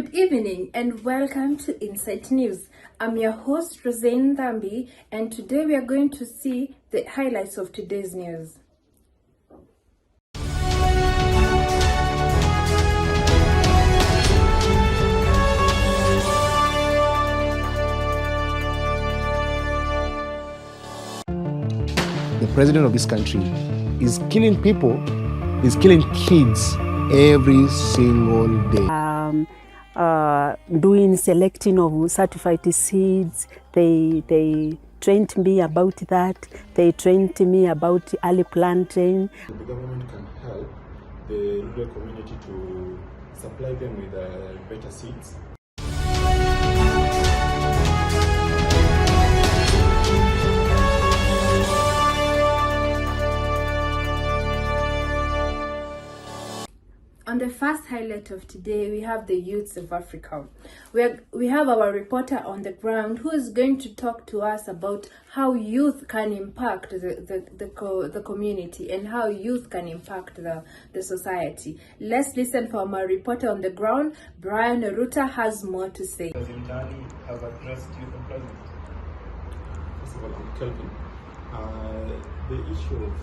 Good evening and welcome to Insight News. I'm your host Rozanne Nthambi, and today we are going to see the highlights of today's news. The president of this country is killing people, is killing kids every single day. Doing selecting of certified seeds, they trained me about that. They trained me about early planting. The government can help the rural community to supply them with better seeds. On the first highlight of today, we have the youths of Africa. We have our reporter on the ground who is going to talk to us about how youth can impact the community and how youth can impact the society. Let's listen from our reporter on the ground. Brian Ruta has more to say. Does Nthambi have addressed youth employment? First of all, I'm Kelvin. The issue of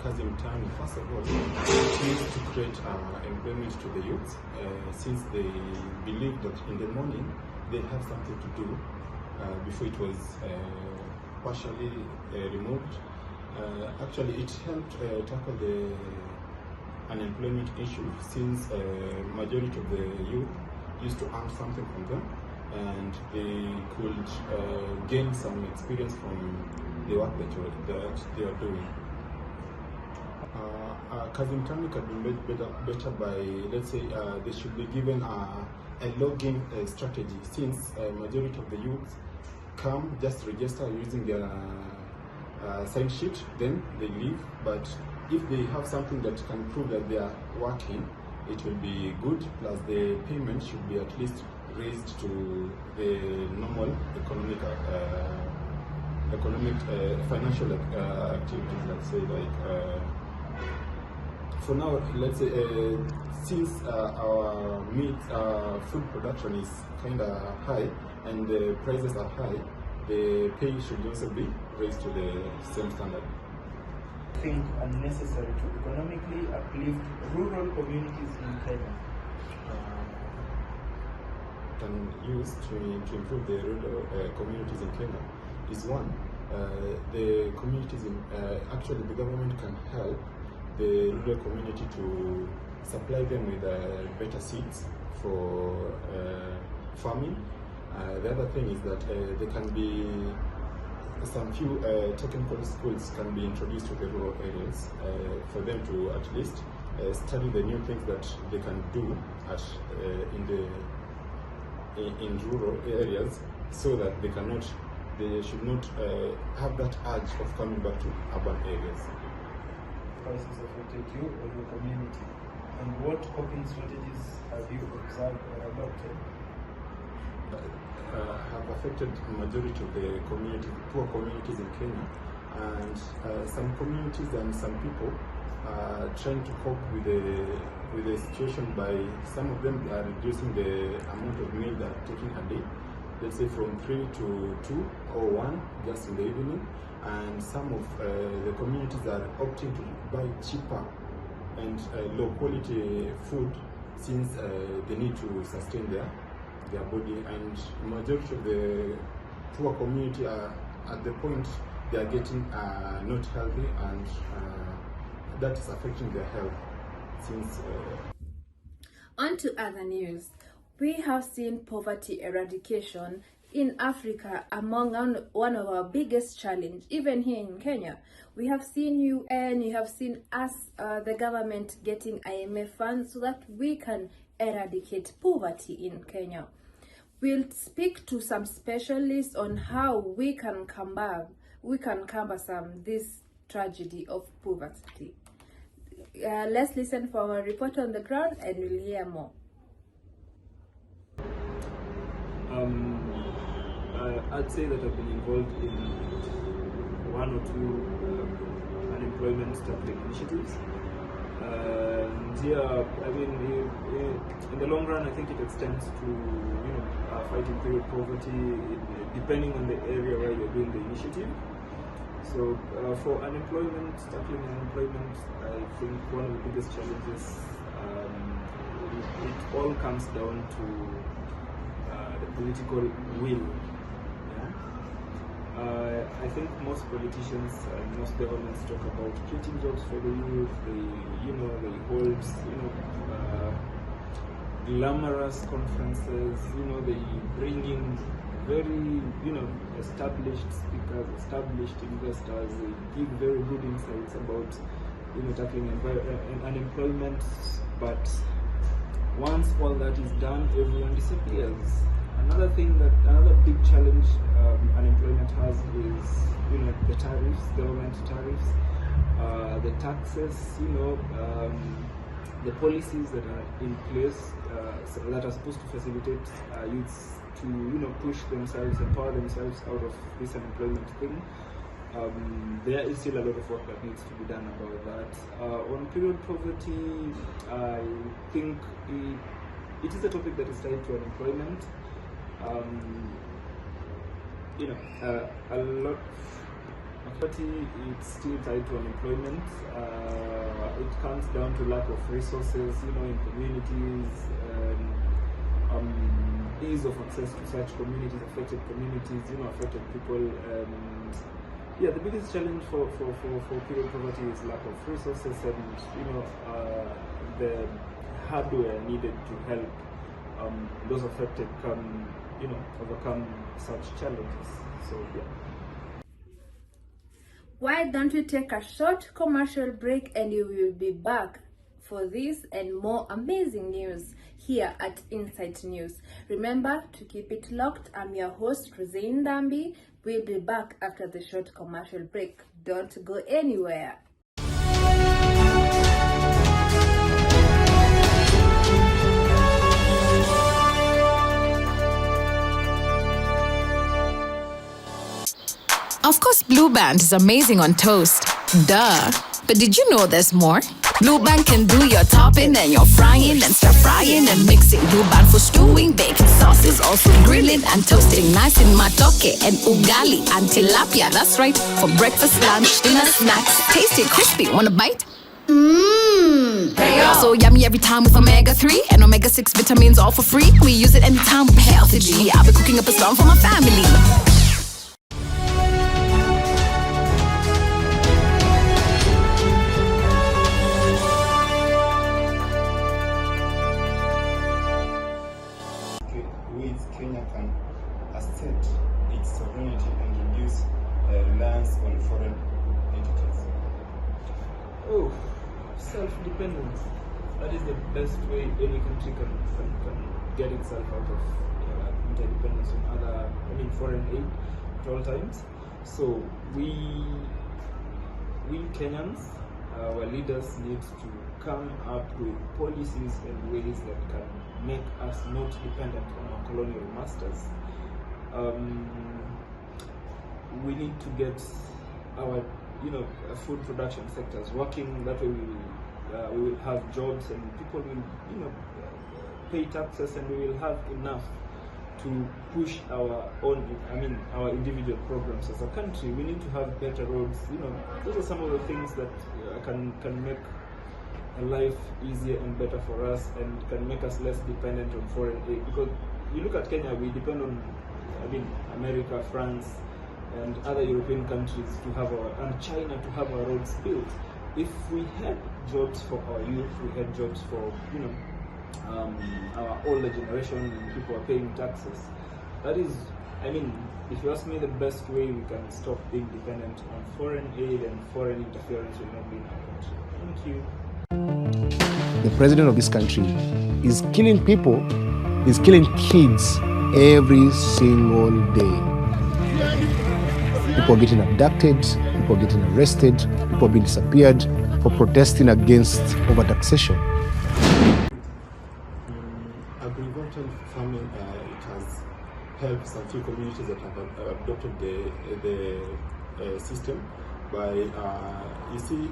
Rozanne Nthambi, first of all, is to create employment to the youth, since they believe that in the morning they have something to do. Before it was partially removed. Actually, it helped tackle the unemployment issue, since majority of the youth used to earn something from them, and they could gain some experience from the work that they are doing. Rozanne Nthambi can be made better by, let's say, they should be given a login strategy, since majority of the youth come, just register using their sign sheet, then they leave. But if they have something that can prove that they are working, it will be good, plus the payment should be at least raised to the normal economic financial activities, let's say, like for now, let's say, since our meat food production is kind of high and the prices are high, the pay should also be raised to the same standard. I think unnecessary to economically uplift rural communities in Kenya. Can use to improve the rural communities in Kenya is one. The communities in actually the government can help the rural community to supply them with better seeds for farming. The other thing is that there can be some few technical schools can be introduced to the rural areas for them to at least study the new things that they can do at in rural areas, so that they should not have that urge of coming back to urban areas. How has this affected you or your community? And what coping strategies have you observed or adopted? Have affected the majority of the poor communities in Kenya, and some communities and some people are trying to cope with the situation by, some of them are reducing the amount of meal they are taking a day, let's say from 3 to 2 or 1 just in the evening, and some of the communities are opting to buy cheaper and low quality food, since they need to sustain their body, and majority of the poor community are at the point they are getting not healthy, and that is affecting their health. Since On to other news. We have seen poverty eradication in Africa among one of our biggest challenges, even here in Kenya. We have seen UN, you have seen us, the government, getting IMF funds so that we can eradicate poverty in Kenya. We'll speak to some specialists on how we can combat this tragedy of poverty. Let's listen from our reporter on the ground and we'll hear more. I'd say that I've been involved in 1 or 2 unemployment stability initiatives. And yeah, I mean, in the long run, I think it extends to fighting period poverty, depending on the area where you're doing the initiative. So for unemployment, tackling unemployment, I think one of the biggest challenges, it all comes down to the political will. Yeah? I think most politicians and most governments talk about creating jobs for the youth. They hold glamorous conferences. They bring in very established speakers, established investors. They give very good insights about tackling unemployment. But once all that is done, everyone disappears. Another big challenge unemployment has is the tariffs, government tariffs, the taxes, the policies that are in place that are supposed to facilitate youths to push themselves, empower themselves out of this unemployment thing. There is still a lot of work that needs to be done about that. On period poverty, I think it is a topic that is tied to unemployment. A lot of poverty is still tied to unemployment. It comes down to lack of resources, in communities, ease of access to such communities, affected communities, affected people. Yeah, the biggest challenge for period poverty is lack of resources and the hardware needed to help those affected overcome such challenges. So yeah. Why don't we take a short commercial break and you will be back for this and more amazing news here at Insight News. Remember to keep it locked. I'm your host, Rozanne Nthambi. We'll be back after the short commercial break. Don't go anywhere. Of course, Blue Band is amazing on toast. Duh. But did you know there's more? Blue Band can do your topping and your frying and stir frying and mixing. Blue Band for stewing, baking sauces, also grilling and toasting. Nice in matoke and ugali and tilapia. That's right, for breakfast, lunch, dinner, snacks. Tasty, crispy. Want a bite? So yummy every time with omega-3 and omega-6 vitamins all for free. We use it anytime with healthy G. I'll be cooking up a song for my family. Ways Kenya can assert its sovereignty and reduce reliance on foreign entities. Oh, self-dependence. That is the best way any country can get itself out of interdependence on foreign aid at all times. So we Kenyans, our leaders need to come up with policies and ways that can make us not dependent on our colonial masters. We need to get our food production sectors working. That way we will have jobs and people will pay taxes, and we will have enough to push our individual programs as a country. We need to have better roads. Those are some of the things that can make life easier and better for us, and can make us less dependent on foreign aid. Because you look at Kenya, we depend on America, France, and other European countries and China to have our roads built. If we had jobs for our youth, we had jobs for our older generation, and people are paying taxes. That is, if you ask me, the best way we can stop being dependent on foreign aid and foreign interference will not be in our country. Thank you. The president of this country is killing people, is killing kids every single day. People are getting abducted, people are getting arrested, people are being disappeared for protesting against overtaxation. Agricultural farming, it has helped some few communities that have adopted the system. by, you see,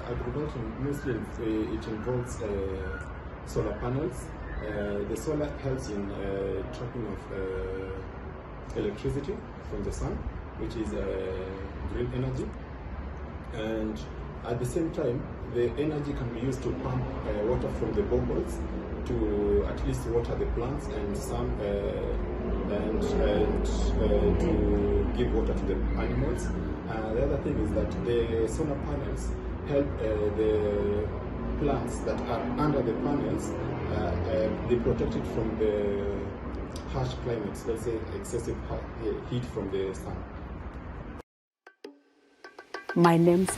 agriculture mostly it involves solar panels. The solar helps in trapping of electricity from the sun, which is green energy, and at the same time, the energy can be used to pump water from the boreholes to at least water the plants and some to give water to the animals. The other thing is that the solar panels help the plants that are under the panels be protected from the harsh climates, let's say excessive heat from the sun. My name's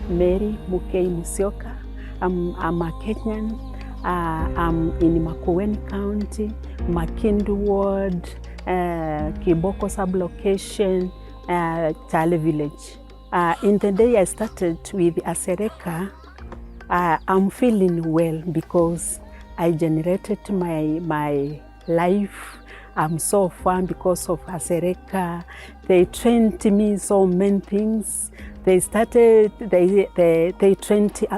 Mary Mukei Musyoka. I'm a Kenyan. I'm in Makueni County, Makindu Ward, Kiboko Sublocation, Chale Village. In the day I started with Asereka, I'm feeling well because I generated my life. I'm so fun because of Asereka. They trained me so many things. They trained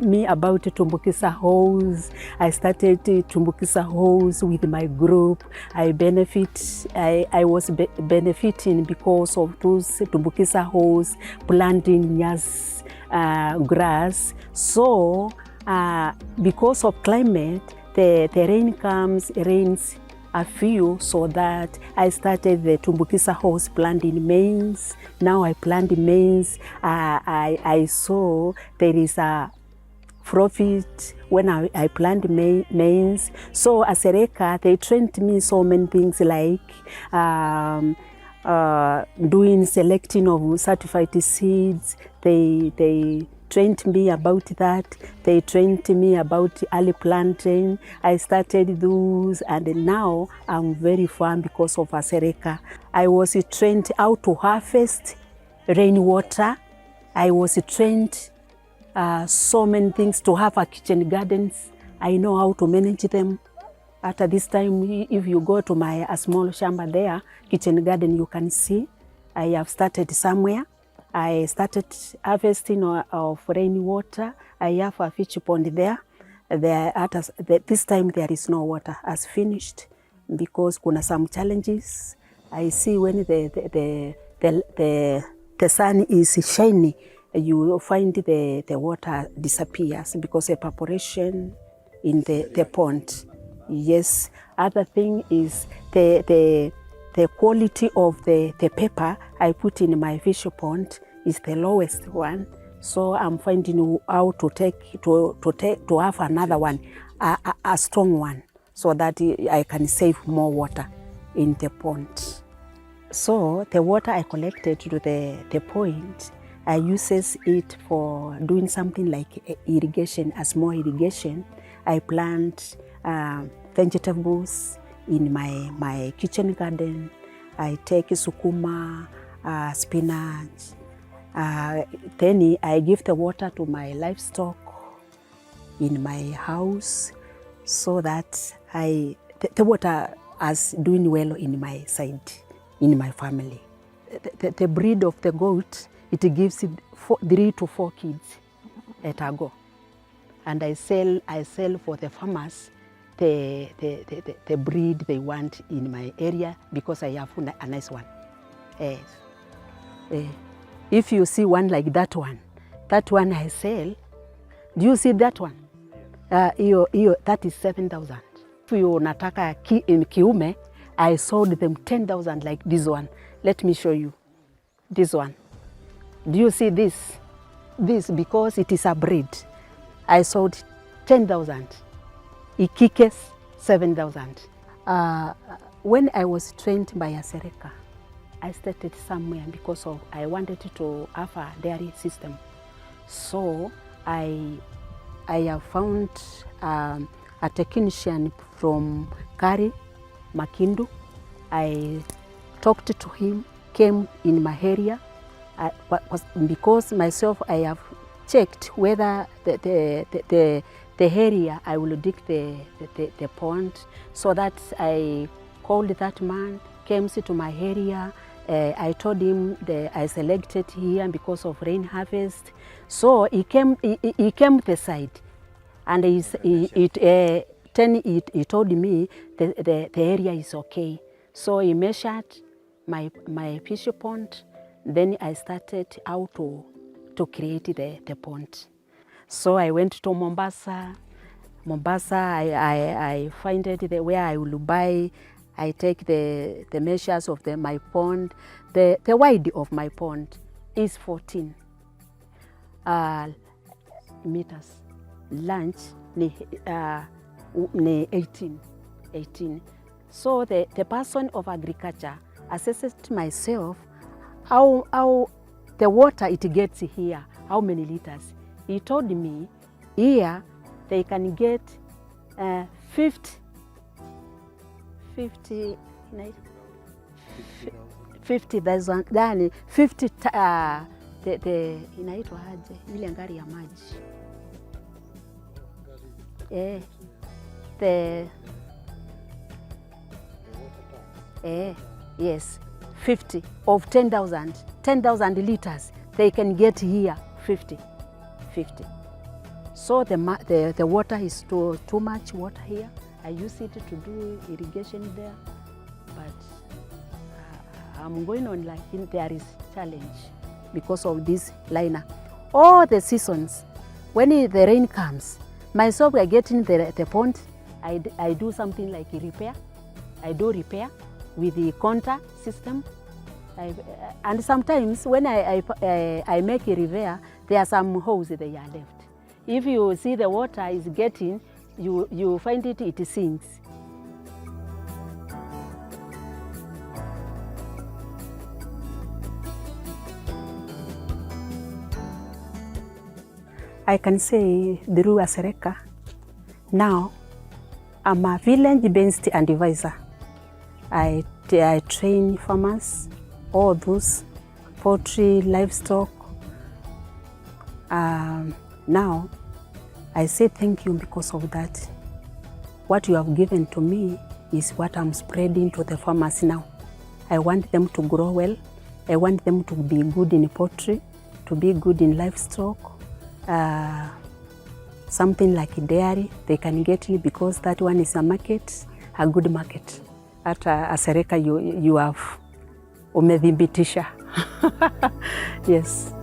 me about Tumbukisa hose. I started Tumbukisa hose with my group. I was benefiting because of those Tumbukisa hose, planting yas grass. So because of climate, the rain rains a few, so that I started the Tumbukisa hose planting maize. Now I plant maize. I saw there is a profit when I plant maize. So as a Asereka, they trained me so many things like doing selecting of certified seeds. They trained me about that. They trained me about early planting. I started those, and now I'm very fun because of Asereka. I was trained how to harvest rainwater. I was trained so many things to have a kitchen gardens. I know how to manage them. At this time, if you go to my small shamba there, kitchen garden, you can see I have started somewhere. I started harvesting of rainwater. I have a fish pond there. This time there is no water as finished because kuna some challenges. I see when the sun is shiny, you find the water disappears because evaporation in the pond. Yes. Other thing is the quality of the paper I put in my fish pond is the lowest one. So I'm finding how to have another one, a strong one, so that I can save more water in the pond. So the water I collected to the point, I uses it for doing something like irrigation, a small irrigation. I plant vegetables in my kitchen garden. I take sukuma, spinach. Then I give the water to my livestock in my house, so that the water is doing well in my side, in my family. The breed of the goat, it gives 3 to 4 kids at a go. And I sell for the farmers the breed they want in my area because I have a nice one. If you see one like that one I sell. Do you see that one? That is 7,000. If you nataka in kiume, I sold them 10,000 like this one. Let me show you this one. Do you see this? This, because it is a breed, I sold 10,000. Ikikes 7,000. When I was trained by Asereka, I started somewhere because I wanted to have a dairy system. So I have found a technician from Kari, Makindu. I talked to him, came in my area. Because myself, I have checked whether the area I will dig the pond, so that I called that man, came to my area, I told him that I selected here because of rain harvest. So he came the side, and he told me the area is okay. So he measured my fish pond. Then I started how to create the pond. So I went to Mombasa. I find it where I will buy. I take the measures of my pond. The width of my pond is 14 meters. Lunch ni 18. So the person of agriculture assessed myself how the water it gets here, how many liters. He told me here they can get 50,000 yani 50 inaitwa aje ile ngari ya maji yes 50 of 10,000 liters they can get here 50. So the water is too much water here. I use it to do irrigation there, but I'm going on like there is challenge because of this liner. All the seasons, when the rain comes, myself I get in the pond, I do something like repair. I do repair with the contour system. And sometimes when I make a repair, there are some holes that are left. If you see the water is getting, you find it sinks. I can say through Asereka, now I'm a village-based advisor. I train farmers, all those poultry, livestock. Now I say thank you because of that. What you have given to me is what I'm spreading to the farmers now. I want them to grow well. I want them to be good in poultry, to be good in livestock. Something like a dairy, they can get it because that one is a market, a good market. At Asereka you have umedhibitisha. Yes.